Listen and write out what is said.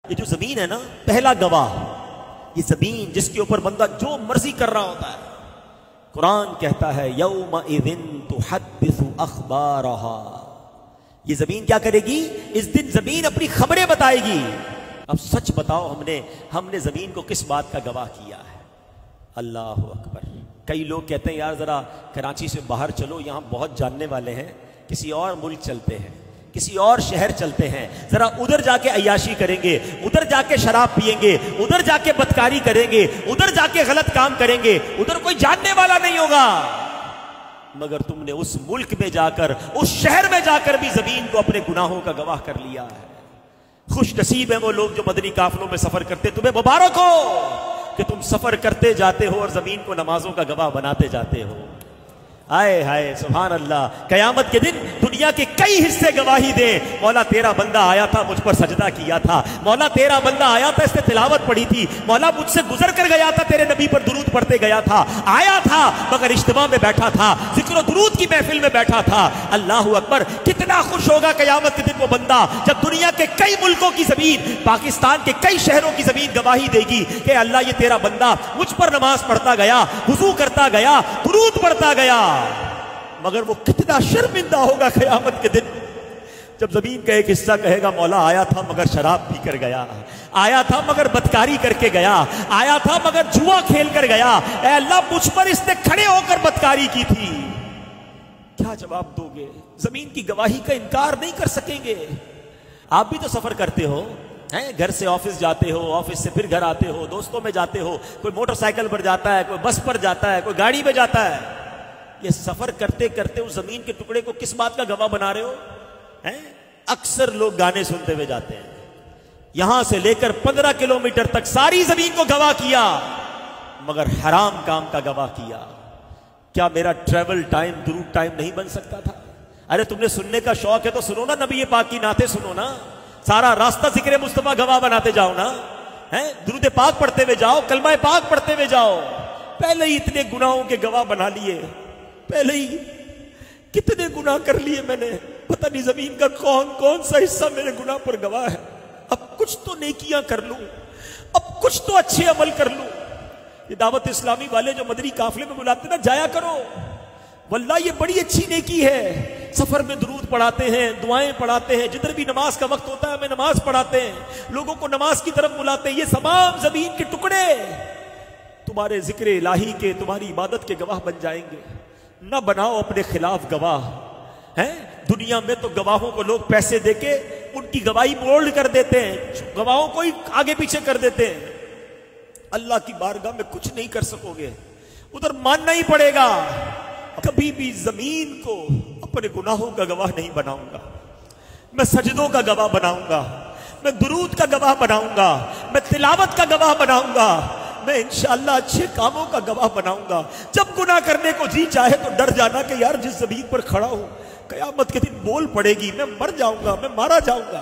یہ جو زمین ہے نا، پہلا گواہ یہ زمین جس کے اوپر بندہ جو مرضی کر رہا ہوتا ہے. قرآن کہتا ہے یومئذ تحدث اخبارہا، یہ زمین کیا کرے گی؟ اس دن زمین اپنی خبریں بتائے گی. اب سچ بتاؤ، ہم نے زمین کو کس بات کا گواہ کیا ہے؟ اللہ اکبر. کئی لوگ کہتے ہیں یار ذرا کراچی سے باہر چلو، یہاں بہت جاننے والے ہیں، کسی اور ملک چلتے ہیں، کسی اور شہر چلتے ہیں، ذرا ادھر جا کے عیاشی کریں گے، ادھر جا کے شراب پیئیں گے، ادھر جا کے بدکاری کریں گے، ادھر جا کے غلط کام کریں گے، ادھر کوئی جاننے والا نہیں ہوگا. مگر تم نے اس ملک میں جا کر، اس شہر میں جا کر بھی زمین کو اپنے گناہوں کا گواہ کر لیا ہے. خوش نصیب ہیں وہ لوگ جو مدنی قافلوں میں سفر کرتے. تمہیں مبارک ہو کہ تم سفر کرتے جاتے ہو اور زمین کو نمازوں کا گواہ بناتے جاتے ہو. آئے ہائے سبحان اللہ. قیامت کے دن دنیا کے کئی حصے گواہی دیں، مولا تیرا بندہ آیا تھا، مجھ پر سجدہ کیا تھا، مولا تیرا بندہ آیا تھا، اس نے تلاوت پڑھی تھی، مولا مجھ سے گزر کر گیا تھا، تیرے نبی پر درود پڑھتے گیا تھا، آیا تھا مگر اجتماع میں بیٹھا تھا، ذکر و درود کی محفل میں بیٹھا تھا. اللہ اکبر. کتنا خوش ہوگا قیامت کے دن وہ بندہ جب دنیا کے کئی ملکوں کی زمین، پاکستان کے کئی شہروں کی زمین گواہی دے گی کہ اللہ یہ تیرا بندہ مجھ پر نماز پڑھتا گیا، وضو کرتا گیا، درود پڑھتا گیا. مگر وہ کتنا شرمندہ ہوگا قیامت کے دن جب زمین کا ایک حصہ کہے گا مولا آیا تھا مگر شراب پی کر گیا، آیا تھا مگر بدکاری کر کے گیا، آیا تھا مگر جوا کھیل کر گیا، اے اللہ مجھ پر اس نے کھڑے ہو کر بدکاری کی تھی. کیا جواب دو گے؟ زمین کی گواہی کا انکار نہیں کر سکیں گے. آپ بھی تو سفر کرتے ہو، گھر سے آفس جاتے ہو، آفس سے پھر گھر آتے ہو، دوستوں میں جاتے ہو، کوئی موٹر سائیکل پر جاتا ہے، کوئی بس پر جاتا ہے، کوئی گاڑی میں جاتا ہے. یہ سفر کرتے کرتے اس زمین کے ٹکڑے کو کس بات کا گواہ بنا رہے ہو؟ اکثر لوگ گانے سنتے ہوئے جاتے ہیں، یہاں سے لے کر 15 کلومیٹر تک ساری زمین کو گواہ کیا مگر حرام کام کا گواہ کیا. کیا میرا ٹریول ٹائم درود ٹائم نہیں بن سکتا تھا؟ ارے تم نے سننے کا شوق ہے تو سنو نا، نبی پاک کی نعتیں سنو نا، سارا راستہ ذکر مصطفیٰ گواہ بناتے جاؤ نا، درود پاک پڑھتے ہوئے جاؤ، کلمہ پاک پڑھتے ہوئے جاؤ. پہلے ہی اتنے گناہوں کے گواہ بنا لیے، پہلے ہی کتنے گناہ کر لیے میں نے، پتہ نہیں زمین کا کون کون سا حصہ میرے گناہ پر گواہ ہے. اب کچھ تو نیکیاں کر لوں، اب کچھ تو اچھے عمل کر لوں. یہ دعوت اسلامی والے جو مدنی قافلے میں بلاتے نا، جایا کرو، واللہ یہ بڑی اچھی نیکی ہے. سفر میں درود پڑھاتے ہیں، دعائیں پڑھاتے ہیں، جدھر بھی نماز کا وقت ہوتا ہے ہمیں نماز پڑھاتے ہیں، لوگوں کو نماز کی طرف بلاتے ہیں. یہ تمام زمین کے ٹکڑے تمہارے ذکر الہی کے، تمہاری عبادت کے گواہ بن جائیں گے. نہ بناؤ اپنے خلاف گواہ. دنیا میں تو گواہوں کو لوگ پیسے دے کے ان کی گواہی مولڈ کر دیتے ہیں، گواہوں کو ہی آگے پیچھے کر دیتے ہیں. اللہ کی بارگاہ میں کچھ نہیں کر سکو گے، ادھر ماننا ہی پڑے گا. کبھی بھی زمین کو اپنے گناہوں کا گواہ نہیں بناؤں گا، میں سجدوں کا گواہ بناؤں گا، میں درود کا گواہ بناؤں گا، میں تلاوت کا گواہ بناؤں گا، میں انشاءاللہ اچھے کاموں کا گواہ بناؤں گا. جب گناہ کرنے کو جی چاہے تو ڈر جانا کہ یار جس زمین پر کھڑا ہوں قیامت کے دن بول پڑے گی، میں مر جاؤں گا، میں مارا جاؤں گا.